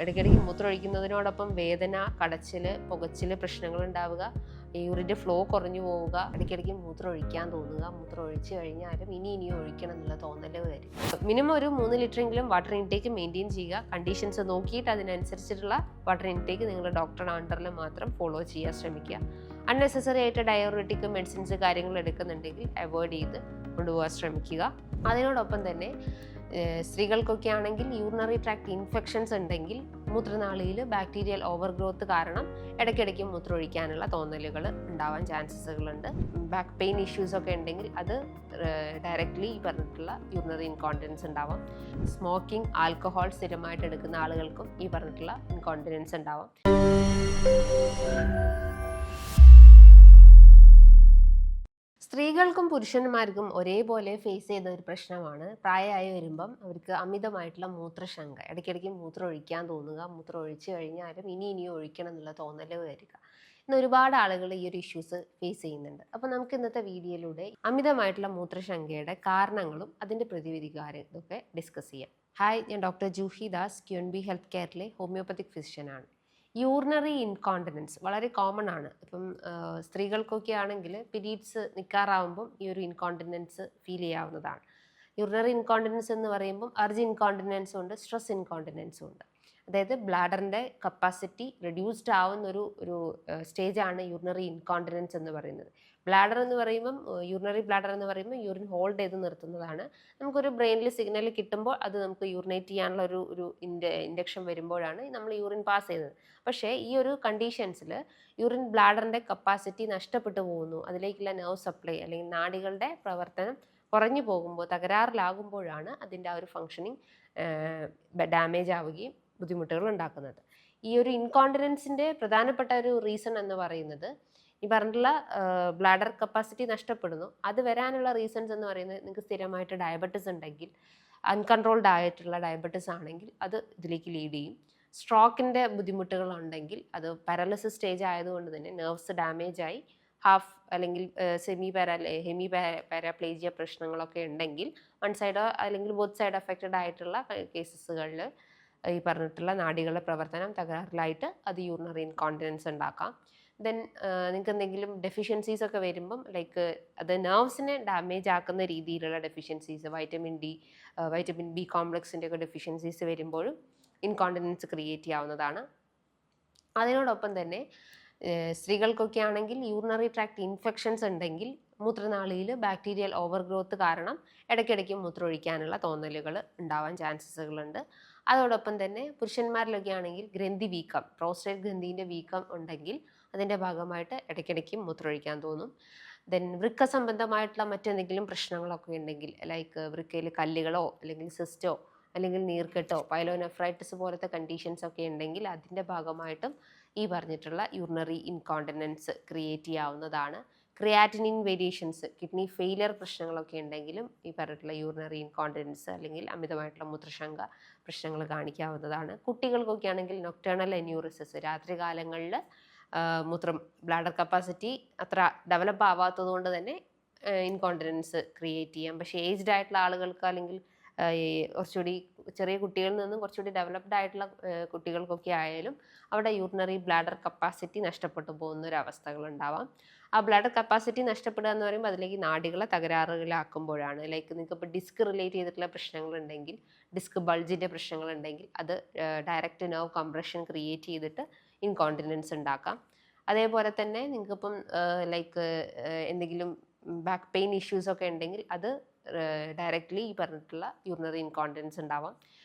ഇടയ്ക്കിടയ്ക്ക് മൂത്രമൊഴിക്കുന്നതിനോടൊപ്പം വേദന, കടച്ചിൽ, പുകച്ചിൽ പ്രശ്നങ്ങൾ ഉണ്ടാവുക, യൂറിൻ്റെ ഫ്ലോ കുറഞ്ഞു പോവുക, ഇടയ്ക്കിടയ്ക്ക് മൂത്രം ഒഴിക്കാൻ തോന്നുക, മൂത്രം ഒഴിച്ച് കഴിഞ്ഞാലും ഇനിയും ഒഴിക്കണം എന്നുള്ള തോന്നൽ വരും. മിനിമം ഒരു 3 ലിറ്ററെങ്കിലും വാട്ടർ ഇൻടേക്ക് മെയിൻറ്റെയിൻ ചെയ്യുക. കണ്ടീഷൻസ് നോക്കിയിട്ട് അതിനനുസരിച്ചിട്ടുള്ള വാട്ടർ ഇൻടേക്ക് നിങ്ങൾ ഡോക്ടറുടെ അണ്ടറിൽ മാത്രം ഫോളോ ചെയ്യാൻ ശ്രമിക്കുക. അൺനെസസറി ആയിട്ട് ഡയോറിറ്റിക് മെഡിസിൻസ് കാര്യങ്ങൾ എടുക്കുന്നുണ്ടെങ്കിൽ അവോയ്ഡ് ചെയ്ത് കൊണ്ടുപോകാൻ ശ്രമിക്കുക. അതിനോടൊപ്പം തന്നെ സ്ത്രീകൾക്കൊക്കെ ആണെങ്കിൽ യൂറിനറി ട്രാക്ട് ഇൻഫെക്ഷൻസ് ഉണ്ടെങ്കിൽ മൂത്രനാളിയിൽ ബാക്ടീരിയൽ ഓവർഗ്രോത്ത് കാരണം ഇടയ്ക്കിടയ്ക്ക് മൂത്രമൊഴിക്കാനുള്ള തോന്നലുകൾ ഉണ്ടാവാൻ ചാൻസസുകളുണ്ട്. ബാക്ക് പെയിൻ ഇഷ്യൂസ് ഒക്കെ ഉണ്ടെങ്കിൽ അത് ഡയറക്റ്റ്ലി ഈ പറഞ്ഞിട്ടുള്ള യൂറിനറി ഇൻകോണ്ടിനൻസ് ഉണ്ടാവാം. സ്മോക്കിംഗ്, ആൽക്കഹോൾ സ്ഥിരമായിട്ട് എടുക്കുന്ന ആളുകൾക്കും ഈ പറഞ്ഞിട്ടുള്ള ഇൻകോണ്ടിനൻസ് ഉണ്ടാവാം. സ്ത്രീകൾക്കും പുരുഷന്മാർക്കും ഒരേപോലെ ഫേസ് ചെയ്യുന്ന ഒരു പ്രശ്നമാണ് പ്രായമായി വരുമ്പം അവർക്ക് അമിതമായിട്ടുള്ള മൂത്രശങ്ക. ഇടയ്ക്കിടയ്ക്ക് മൂത്രം ഒഴിക്കാൻ തോന്നുക, മൂത്രം ഒഴിച്ചു കഴിഞ്ഞാലും ഇനിയും ഒഴിക്കണം എന്നുള്ള തോന്നൽ വരിക. ഇന്ന് ഒരുപാട് ആളുകൾ ഈ ഒരു ഇഷ്യൂസ് ഫേസ് ചെയ്യുന്നുണ്ട്. അപ്പോൾ നമുക്ക് ഇന്നത്തെ വീഡിയോയിലൂടെ അമിതമായിട്ടുള്ള മൂത്രശങ്കയുടെ കാരണങ്ങളും അതിൻ്റെ പ്രതിവിധിക്കാരും ഇതൊക്കെ ഡിസ്കസ് ചെയ്യാം. ഹായ്, ഞാൻ doctor Juhi Das, Queenbee health കെയറിലെ ഹോമിയോപ്പത്തിക് ഫിസിഷ്യനാണ്. യൂറിനറി ഇൻകോണ്ടിനൻസ് വളരെ കോമൺ ആണ്. ഇപ്പം സ്ത്രീകൾക്കൊക്കെ ആണെങ്കിൽ പീരീഡ്സ് നിൽക്കാറാവുമ്പം ഈ ഒരു ഇൻകോണ്ടിനൻസ് ഫീൽ ചെയ്യാവുന്നതാണ്. യൂറിനറി ഇൻകോണ്ടിനൻസ് എന്ന് പറയുമ്പം അർജ് ഇൻകോണ്ടിനൻസും ഉണ്ട്, സ്ട്രെസ് ഇൻകോണ്ടിനൻസും ഉണ്ട്. അതായത് ബ്ലാഡറിൻ്റെ കപ്പാസിറ്റി റെഡ്യൂസ്ഡ് ആവുന്ന ഒരു സ്റ്റേജാണ് യൂറിനറി ഇൻകോണ്ടിനൻസ് എന്ന് പറയുന്നത്. ബ്ലാഡർ എന്ന് പറയുമ്പം യൂറിനറി ബ്ലാഡർ എന്ന് പറയുമ്പോൾ യൂറിൻ ഹോൾഡ് ചെയ്ത് നിർത്തുന്നതാണ്. നമുക്കൊരു ബ്രെയിനിൽ സിഗ്നൽ കിട്ടുമ്പോൾ അത് നമുക്ക് യൂറിനേറ്റ് ചെയ്യാനുള്ള ഒരു ഇൻഡക്ഷൻ വരുമ്പോഴാണ് നമ്മൾ യൂറിൻ പാസ് ചെയ്യുന്നത്. പക്ഷേ ഈ ഒരു കണ്ടീഷൻസിൽ യൂറിൻ ബ്ലാഡറിൻ്റെ കപ്പാസിറ്റി നഷ്ടപ്പെട്ടു പോകുന്നു, അതിലേക്കുള്ള നെർവ് സപ്ലൈ അല്ലെങ്കിൽ നാഡികളുടെ പ്രവർത്തനം കുറഞ്ഞു പോകുമ്പോൾ, തകരാറിലാകുമ്പോഴാണ് അതിൻ്റെ ആ ഒരു ഫങ്ഷനിങ് ഡാമേജ് ആവുകയും ബുദ്ധിമുട്ടുകൾ ഉണ്ടാക്കുന്നത്. ഈ ഒരു ഇൻകോണ്ടിനൻസിൻ്റെ പ്രധാനപ്പെട്ട ഒരു റീസൺ എന്ന് പറയുന്നത് ഈ പറഞ്ഞിട്ടുള്ള ബ്ലാഡർ കപ്പാസിറ്റി നഷ്ടപ്പെടുന്നു. അത് വരാനുള്ള റീസൺസ് എന്ന് പറയുന്നത് നിങ്ങൾക്ക് സ്ഥിരമായിട്ട് ഡയബറ്റിസ് ഉണ്ടെങ്കിൽ, അൺകൺട്രോൾഡ് ആയിട്ടുള്ള ഡയബറ്റിസ് ആണെങ്കിൽ അത് ഇതിലേക്ക് ലീഡ് ചെയ്യും. സ്ട്രോക്കിൻ്റെ ബുദ്ധിമുട്ടുകളുണ്ടെങ്കിൽ, അത് പാരലിസിസ് സ്റ്റേജ് ആയതുകൊണ്ട് തന്നെ നെർവ്സ് ഡാമേജ് ആയി ഹാഫ് അല്ലെങ്കിൽ ഹെമി പാരാപ്ലേജിയ പ്രശ്നങ്ങളൊക്കെ ഉണ്ടെങ്കിൽ, വൺ സൈഡ് അല്ലെങ്കിൽ ബോത്ത് സൈഡ് അഫക്റ്റഡ് ആയിട്ടുള്ള കേസസുകളിൽ ഈ പറഞ്ഞിട്ടുള്ള നാഡികളുടെ പ്രവർത്തനം തകരാറിലായിട്ട് അത് യൂറിനറി ഇൻകോണ്ടിനൻസ് ഉണ്ടാക്കാം. ദെൻ നിങ്ങൾക്ക് എന്തെങ്കിലും ഡെഫിഷ്യൻസീസ് ഒക്കെ വരുമ്പം ലൈക്ക് അത് നെർവ്സിനെ ഡാമേജ് ആക്കുന്ന രീതിയിലുള്ള deficiencies, vitamin D, vitamin B കോംപ്ലക്സിൻ്റെ ഒക്കെ ഡെഫിഷ്യൻസീസ് വരുമ്പോഴും ഇൻകോണ്ടിനൻസ് ക്രിയേറ്റ് ചെയ്യാവുന്നതാണ്. അതിനോടൊപ്പം തന്നെ സ്ത്രീകൾക്കൊക്കെ ആണെങ്കിൽ യൂറിനറി ട്രാക്ട് ഇൻഫെക്ഷൻസ് ഉണ്ടെങ്കിൽ മൂത്രനാളിയിൽ ബാക്ടീരിയൽ ഓവർഗ്രോത്ത് കാരണം ഇടയ്ക്കിടയ്ക്ക് മൂത്രമൊഴിക്കാനുള്ള തോന്നലുകൾ ഉണ്ടാവാൻ ചാൻസസുകളുണ്ട്. അതോടൊപ്പം തന്നെ പുരുഷന്മാരിലൊക്കെ ആണെങ്കിൽ ഗ്രന്ഥി വീക്കം, പ്രോസ്റ്റേറ്റ് ഗ്രന്ഥിൻ്റെ വീക്കം ഉണ്ടെങ്കിൽ അതിൻ്റെ ഭാഗമായിട്ട് ഇടയ്ക്കിടയ്ക്ക് മൂത്രമൊഴിക്കാൻ തോന്നും. ദെൻ വൃക്ക സംബന്ധമായിട്ടുള്ള മറ്റെന്തെങ്കിലും പ്രശ്നങ്ങളൊക്കെ ഉണ്ടെങ്കിൽ, ലൈക്ക് വൃക്കയിൽ കല്ലുകളോ അല്ലെങ്കിൽ സിസ്റ്റോ അല്ലെങ്കിൽ നീർക്കെട്ടോ പൈലോനെഫ്രൈറ്റിസ് പോലത്തെ കണ്ടീഷൻസ് ഒക്കെ ഉണ്ടെങ്കിൽ അതിൻ്റെ ഭാഗമായിട്ടും ഈ പറഞ്ഞിട്ടുള്ള യൂറിനറി ഇൻകോണ്ടിനൻസ് ക്രിയേറ്റ് ചെയ്യാവുന്നതാണ്. ക്രിയാറ്റിനിൻ വേരിയേഷൻസ്, കിഡ്നി ഫെയിലിയർ പ്രശ്നങ്ങളൊക്കെ ഉണ്ടെങ്കിലും ഈ പറഞ്ഞിട്ടുള്ള യൂറിനറി ഇൻകോണ്ടിനൻസ് അല്ലെങ്കിൽ അമിതമായിട്ടുള്ള മൂത്രശങ്ക പ്രശ്നങ്ങൾ കാണിക്കാവുന്നതാണ്. കുട്ടികൾക്കൊക്കെ ആണെങ്കിൽ നൊക്ടേണൽ എന്യൂറിസിസ്, രാത്രി കാലങ്ങളിൽ മൂത്രം ബ്ലാഡർ കപ്പാസിറ്റി അത്ര ഡെവലപ്പ് ആവാത്തത് കൊണ്ട് തന്നെ ഇൻകോണ്ടിനൻസ് ക്രിയേറ്റ് ചെയ്യാം. പക്ഷേ ഏജ്ഡ് ആയിട്ടുള്ള ആളുകൾക്ക് അല്ലെങ്കിൽ കുറച്ചുകൂടി ചെറിയ കുട്ടികളിൽ നിന്നും കുറച്ചുകൂടി ഡെവലപ്ഡ് ആയിട്ടുള്ള കുട്ടികൾക്കൊക്കെ ആയാലും അവിടെ യൂറിനറി ബ്ലാഡർ കപ്പാസിറ്റി നഷ്ടപ്പെട്ടു പോകുന്ന ഒരു അവസ്ഥകളുണ്ടാവാം. ആ ബ്ലാഡർ കപ്പാസിറ്റി നഷ്ടപ്പെടുക എന്ന് പറയുമ്പോൾ അതിലേക്ക് നാഡികളെ തകരാറുകളാക്കുമ്പോഴാണ്. ലൈക്ക് നിങ്ങൾക്ക് ഇപ്പോൾ ഡിസ്ക് റിലേറ്റ് ചെയ്തിട്ടുള്ള പ്രശ്നങ്ങളുണ്ടെങ്കിൽ, ഡിസ്ക് ബൾജിൻ്റെ പ്രശ്നങ്ങളുണ്ടെങ്കിൽ അത് ഡയറക്റ്റ് നെർവ് കംപ്രഷൻ ക്രിയേറ്റ് ചെയ്തിട്ട് ഇൻകോണ്ടിനൻസ് ഉണ്ടാക്കാം. അതേപോലെ തന്നെ നിങ്ങൾക്കിപ്പം ലൈക്ക് എന്തെങ്കിലും ബാക്ക് പെയിൻ ഇഷ്യൂസ് ഒക്കെ ഉണ്ടെങ്കിൽ അത് ഡയറക്റ്റ്ലി ഈ പറഞ്ഞിട്ടുള്ള യൂറിനറി ഇൻകോണ്ടിനൻസ് ഉണ്ടാവാം.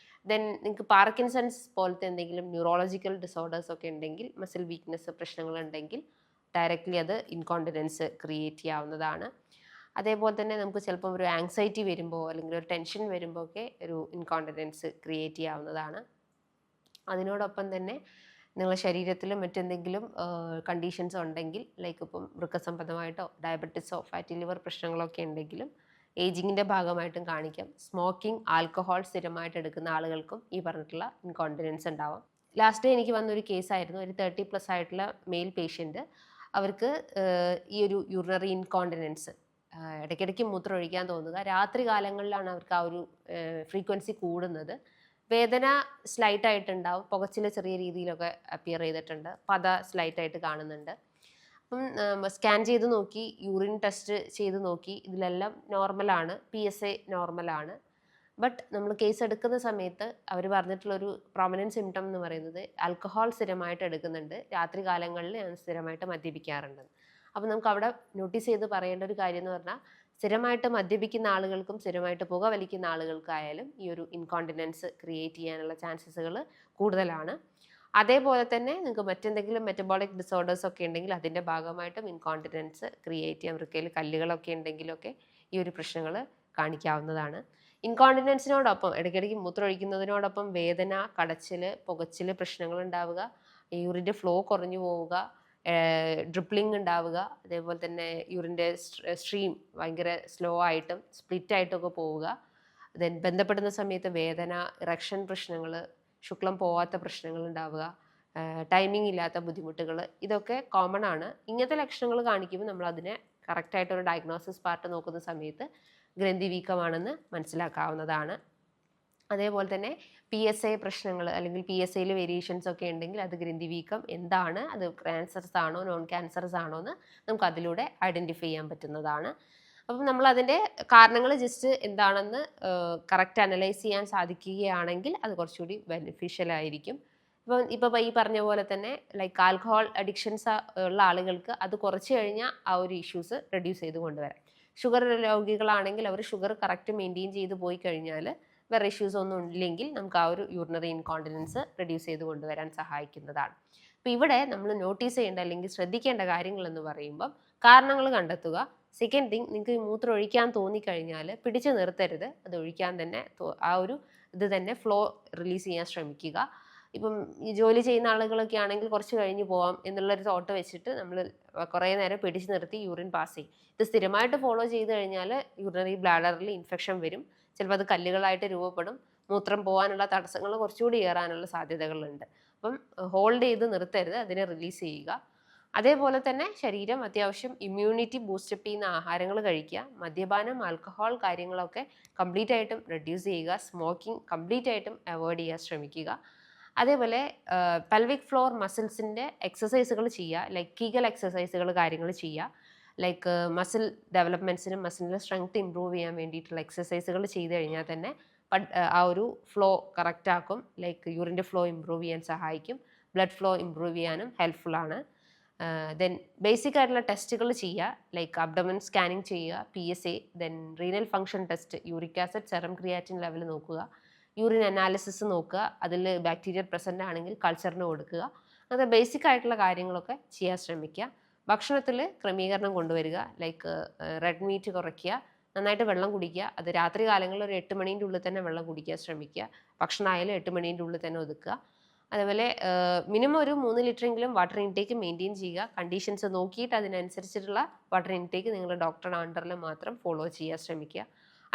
ദെൻ നിങ്ങൾക്ക് പാർക്കിൻസൺസ് പോലത്തെ എന്തെങ്കിലും ന്യൂറോളജിക്കൽ ഡിസോർഡേഴ്സ് ഒക്കെ ഉണ്ടെങ്കിൽ, മസിൽ വീക്ക്നെസ് പ്രശ്നങ്ങളുണ്ടെങ്കിൽ ഡയറക്റ്റ്ലി അത് ഇൻകോണ്ടിനൻസ് ക്രിയേറ്റ് ചെയ്യാവുന്നതാണ്. അതേപോലെ തന്നെ നമുക്ക് ചിലപ്പം ഒരു ആങ്സൈറ്റി വരുമ്പോൾ അല്ലെങ്കിൽ ഒരു ടെൻഷൻ വരുമ്പോൾ ഒക്കെ ഒരു ഇൻകോണ്ടിനൻസ് ക്രിയേറ്റ് ചെയ്യാവുന്നതാണ്. അതിനോടൊപ്പം തന്നെ നിങ്ങളുടെ ശരീരത്തിൽ മറ്റെന്തെങ്കിലും കണ്ടീഷൻസ് ഉണ്ടെങ്കിൽ, ലൈക്ക് ഇപ്പം വൃക്കസംബന്ധമായിട്ടോ ഡയബറ്റിസോ ഫാറ്റി ലിവർ പ്രശ്നങ്ങളൊക്കെ ഉണ്ടെങ്കിലും ഏജിങ്ങിൻ്റെ ഭാഗമായിട്ടും കാണിക്കാം. സ്മോക്കിംഗ്, ആൽക്കഹോൾ സ്ഥിരമായിട്ട് എടുക്കുന്ന ആളുകൾക്കും ഈ പറഞ്ഞിട്ടുള്ള ഇൻകോണ്ടിനൻസ് ഉണ്ടാവാം. ലാസ്റ്റ് ഡേ എനിക്ക് വന്നൊരു കേസായിരുന്നു. ഒരു 30+ ആയിട്ടുള്ള മെയിൽ പേഷ്യൻറ്റ്. അവർക്ക് ഈ ഒരു യൂറിനറി ഇൻകോണ്ടിനൻസ്, ഇടയ്ക്കിടയ്ക്ക് മൂത്രം ഒഴിക്കാൻ തോന്നുക, രാത്രി കാലങ്ങളിലാണ് അവർക്ക് ആ ഒരു ഫ്രീക്വൻസി കൂടുന്നത്. വേദന സ്ലൈറ്റ് ആയിട്ടുണ്ടാവും, പുകച്ചിൽ ചെറിയ രീതിയിലൊക്കെ അപ്പിയർ ചെയ്തിട്ടുണ്ട്, പത സ്ലൈറ്റ് ആയിട്ട് കാണുന്നുണ്ട്. അപ്പം സ്കാൻ ചെയ്ത് നോക്കി, യൂറിൻ ടെസ്റ്റ് ചെയ്ത് നോക്കി, ഇതിലെല്ലാം നോർമലാണ്, PSA നോർമലാണ്. ബട്ട് നമ്മൾ കേസ് എടുക്കുന്ന സമയത്ത് അവർ പറഞ്ഞിട്ടുള്ളൊരു പ്രൊമിനൻറ്റ് സിംറ്റം എന്ന് പറയുന്നത് ആൽക്കഹോൾ സ്ഥിരമായിട്ട് എടുക്കുന്നുണ്ട്, രാത്രി കാലങ്ങളിൽ ഞാൻ സ്ഥിരമായിട്ട് മദ്യപിക്കാറുണ്ട്. അപ്പോൾ നമുക്ക് അവിടെ നോട്ടീസ് ചെയ്ത് പറയേണ്ട ഒരു കാര്യം എന്ന് പറഞ്ഞാൽ, സ്ഥിരമായിട്ട് മദ്യപിക്കുന്ന ആളുകൾക്കും സ്ഥിരമായിട്ട് പുക വലിക്കുന്ന ആളുകൾക്കായാലും ഈ ഒരു ഇൻകോണ്ടിനൻസ് ക്രിയേറ്റ് ചെയ്യാനുള്ള ചാൻസസുകൾ കൂടുതലാണ്. അതേപോലെ തന്നെ നിങ്ങൾക്ക് മറ്റെന്തെങ്കിലും മെറ്റബോളിക് ഡിസോർഡേഴ്സ് ഒക്കെ ഉണ്ടെങ്കിൽ അതിൻ്റെ ഭാഗമായിട്ടും ഇൻകോണ്ടിനൻസ് ക്രിയേറ്റ് ചെയ്യാം. വൃക്കയിൽ കല്ലുകളൊക്കെ ഉണ്ടെങ്കിലൊക്കെ ഈ ഒരു പ്രശ്നങ്ങൾ കാണിക്കാവുന്നതാണ്. ഇൻകോണ്ടിനൻസിനോടൊപ്പം ഇടയ്ക്കിടയ്ക്ക് മൂത്രമൊഴിക്കുന്നതിനോടൊപ്പം വേദന, കടച്ചിൽ, പുകച്ചിൽ പ്രശ്നങ്ങൾ ഉണ്ടാവുക, യൂറിൻ്റെ ഫ്ലോ കുറഞ്ഞു പോവുക, ഡ്രിപ്ലിംഗ് ഉണ്ടാവുക, അതേപോലെ തന്നെ യൂറിൻ്റെ സ്ട്രീം ഭയങ്കര സ്ലോ ആയിട്ടും സ്പ്ലിറ്റ് ആയിട്ടൊക്കെ പോവുക, ദെൻ ബന്ധപ്പെടുന്ന സമയത്ത് വേദന, ഇറക്ഷൻ പ്രശ്നങ്ങൾ, ശുക്ലം പോവാത്ത പ്രശ്നങ്ങൾ ഉണ്ടാവുക, ടൈമിംഗ് ഇല്ലാത്ത ബുദ്ധിമുട്ടുകൾ, ഇതൊക്കെ കോമൺ ആണ്. ഇങ്ങനത്തെ ലക്ഷണങ്ങൾ കാണിക്കുമ്പോൾ നമ്മൾ അതിനെ കറക്റ്റായിട്ടൊരു ഡയഗ്നോസിസ് പാർട്ട് നോക്കുന്ന സമയത്ത് ഗ്രന്ഥി വീക്കമാണെന്ന് മനസ്സിലാക്കാവുന്നതാണ്. അതേപോലെ തന്നെ PSA പ്രശ്നങ്ങൾ അല്ലെങ്കിൽ PSAയിൽ വേരിയേഷൻസ് ഒക്കെ ഉണ്ടെങ്കിൽ അത് ഗ്രന്ഥി വീക്കം എന്താണ്, അത് ക്യാൻസർസ് ആണോ നോൺ ക്യാൻസർസ് ആണോ എന്ന് നമുക്ക് അതിലൂടെ ഐഡൻറ്റിഫൈ ചെയ്യാൻ പറ്റുന്നതാണ്. അപ്പം നമ്മൾ അതിൻ്റെ കാരണങ്ങൾ ജസ്റ്റ് എന്താണെന്ന് കറക്റ്റ് അനലൈസ് ചെയ്യാൻ സാധിക്കുകയാണെങ്കിൽ അത് കുറച്ചുകൂടി ബെനിഫിഷ്യൽ ആയിരിക്കും. ഇപ്പം ഈ പറഞ്ഞ പോലെ തന്നെ ലൈക്ക് ആൽക്കഹോൾ അഡിക്ഷൻസ് ഉള്ള ആളുകൾക്ക് അത് കുറച്ച് കഴിഞ്ഞാൽ ആ ഒരു ഇഷ്യൂസ് റെഡ്യൂസ് ചെയ്ത് കൊണ്ടുവരാം. ഷുഗർ രോഗികളാണെങ്കിൽ അവർ ഷുഗർ കറക്റ്റ് മെയിൻറ്റെയിൻ ചെയ്ത് പോയി കഴിഞ്ഞാൽ വേറെ ഇഷ്യൂസ് ഒന്നും ഇല്ലെങ്കിൽ നമുക്ക് ആ ഒരു യൂറിനറി ഇൻകോണ്ടിനൻസ് റെഡ്യൂസ് ചെയ്ത് കൊണ്ടുവരാൻ സഹായിക്കുന്നതാണ്. അപ്പോൾ ഇവിടെ നമ്മൾ നോട്ടീസ് ചെയ്യേണ്ട അല്ലെങ്കിൽ ശ്രദ്ധിക്കേണ്ട കാര്യങ്ങൾ എന്ന് പറയുമ്പം കാരണങ്ങൾ കണ്ടെത്തുക. സെക്കൻഡ് തിങ്, നിങ്ങൾക്ക് ഈ മൂത്രം ഒഴിക്കാൻ തോന്നിക്കഴിഞ്ഞാൽ പിടിച്ചു നിർത്തരുത്, അത് ഒഴിക്കാൻ തന്നെ ആ ഒരു ഇത് തന്നെ ഫ്ലോ റിലീസ് ചെയ്യാൻ ശ്രമിക്കുക. ഇപ്പം ഈ ജോലി ചെയ്യുന്ന ആളുകളൊക്കെ ആണെങ്കിൽ കുറച്ച് കഴിഞ്ഞ് പോവാം എന്നുള്ളൊരു തോട്ട് വെച്ചിട്ട് നമ്മൾ കുറേ നേരം പിടിച്ചു നിർത്തി യൂറിൻ പാസ് ചെയ്യും. ഇത് സ്ഥിരമായിട്ട് ഫോളോ ചെയ്ത് കഴിഞ്ഞാൽ യൂറിനറി ബ്ലാഡറിൽ ഇൻഫെക്ഷൻ വരും, ചിലപ്പോൾ അത് കല്ലുകളായിട്ട് രൂപപ്പെടും, മൂത്രം പോകാനുള്ള തടസ്സങ്ങൾ കുറച്ചുകൂടി ഏറാനുള്ള സാധ്യതകളുണ്ട്. അപ്പം ഹോൾഡ് ചെയ്ത് നിർത്തരുത്, അതിനെ റിലീസ് ചെയ്യുക. അതേപോലെ തന്നെ ശരീരം അത്യാവശ്യം ഇമ്മ്യൂണിറ്റി ബൂസ്റ്റപ്പ് ചെയ്യുന്ന ആഹാരങ്ങൾ കഴിക്കുക. മദ്യപാനം, ആൽക്കഹോൾ കാര്യങ്ങളൊക്കെ കംപ്ലീറ്റ് ആയിട്ടും റെഡ്യൂസ് ചെയ്യുക. സ്മോക്കിംഗ് കംപ്ലീറ്റ് ആയിട്ടും അവോയ്ഡ് ചെയ്യാൻ ശ്രമിക്കുക. അതേപോലെ പെൽവിക് ഫ്ലോർ മസിൽസിൻ്റെ എക്സസൈസുകൾ ചെയ്യുക, ലൈക്ക് കീഗൽ എക്സസൈസുകൾ കാര്യങ്ങൾ ചെയ്യുക. ലൈക്ക് മസിൽ ഡെവലപ്മെൻറ്റ്സിനും മസിലിൻ്റെ സ്ട്രെങ്ത് ഇമ്പ്രൂവ് ചെയ്യാൻ വേണ്ടിയിട്ടുള്ള എക്സസൈസുകൾ ചെയ്ത് കഴിഞ്ഞാൽ തന്നെ ആ ഒരു ഫ്ലോ കറക്റ്റ് ആക്കും. ലൈക്ക് യൂറിൻ്റെ ഫ്ലോ ഇമ്പ്രൂവ് ചെയ്യാൻ സഹായിക്കും, ബ്ലഡ് ഫ്ലോ ഇമ്പ്രൂവ് ചെയ്യാനും ഹെൽപ്ഫുള്ളാണ്. ദെൻ ബേസിക് ആയിട്ടുള്ള ടെസ്റ്റുകൾ ചെയ്യുക, ലൈക്ക് അബ്ഡമൻ സ്കാനിങ് ചെയ്യുക, PSA, then renal function test, uric acid, serum creatine level നോക്കുക, യൂറിൻ അനാലിസിസ് നോക്കുക, അതിൽ ബാക്ടീരിയ പ്രസൻ്റ് ആണെങ്കിൽ കൾച്ചറിന് കൊടുക്കുക. അങ്ങനത്തെ ബേസിക് ആയിട്ടുള്ള കാര്യങ്ങളൊക്കെ ചെയ്യാൻ ശ്രമിക്കുക. ഭക്ഷണത്തിൽ ക്രമീകരണം കൊണ്ടുവരിക, ലൈക്ക് റെഡ് മീറ്റ് കുറയ്ക്കുക, നന്നായിട്ട് വെള്ളം കുടിക്കുക. അത് രാത്രി കാലങ്ങളിൽ ഒരു 8 മണീൻ്റെ ഉള്ളിൽ തന്നെ വെള്ളം കുടിക്കാൻ ശ്രമിക്കുക. ഭക്ഷണമായാലും 8 മണീൻ്റെ ഉള്ളിൽ തന്നെ ഒതുക്കുക. അതുപോലെ മിനിമം ഒരു 3 ലിറ്ററെങ്കിലും വാട്ടർ ഇൻടേക്ക് മെയിൻറ്റെയിൻ ചെയ്യുക. കണ്ടീഷൻസ് നോക്കിയിട്ട് അതിനനുസരിച്ചിട്ടുള്ള വാട്ടർ ഇൻടേക്ക് നിങ്ങൾ ഡോക്ടറുടെ അണ്ടറിൽ മാത്രം ഫോളോ ചെയ്യാൻ ശ്രമിക്കുക.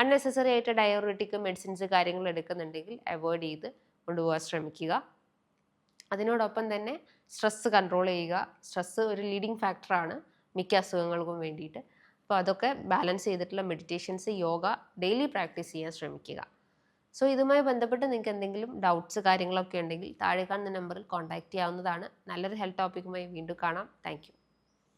അൺനെസസറി ആയിട്ട് ഡയോറിറ്റിക് മെഡിസിൻസ് കാര്യങ്ങൾ എടുക്കുന്നുണ്ടെങ്കിൽ അവോയ്ഡ് ചെയ്ത് കൊണ്ടുപോകാൻ ശ്രമിക്കുക. അതിനോടൊപ്പം തന്നെ സ്ട്രെസ്സ് കൺട്രോൾ ചെയ്യുക. സ്ട്രെസ്സ് ഒരു ലീഡിങ് ഫാക്ടറാണ് മിക്ക അസുഖങ്ങൾക്കും വേണ്ടിയിട്ട്. അപ്പോൾ അതൊക്കെ ബാലൻസ് ചെയ്തിട്ടുള്ള മെഡിറ്റേഷൻസ്, യോഗ ഡെയിലി പ്രാക്ടീസ് ചെയ്യാൻ ശ്രമിക്കുക. സോ ഇതുമായി ബന്ധപ്പെട്ട് നിങ്ങൾക്ക് എന്തെങ്കിലും ഡൗട്ട്സ് കാര്യങ്ങളൊക്കെ ഉണ്ടെങ്കിൽ താഴെ കാണുന്ന നമ്പറിൽ കോൺടാക്റ്റ് ചെയ്യാവുന്നതാണ്. നല്ലൊരു ഹെൽത്ത് ടോപ്പിക്കുമായി വീണ്ടും കാണാം. Thank you.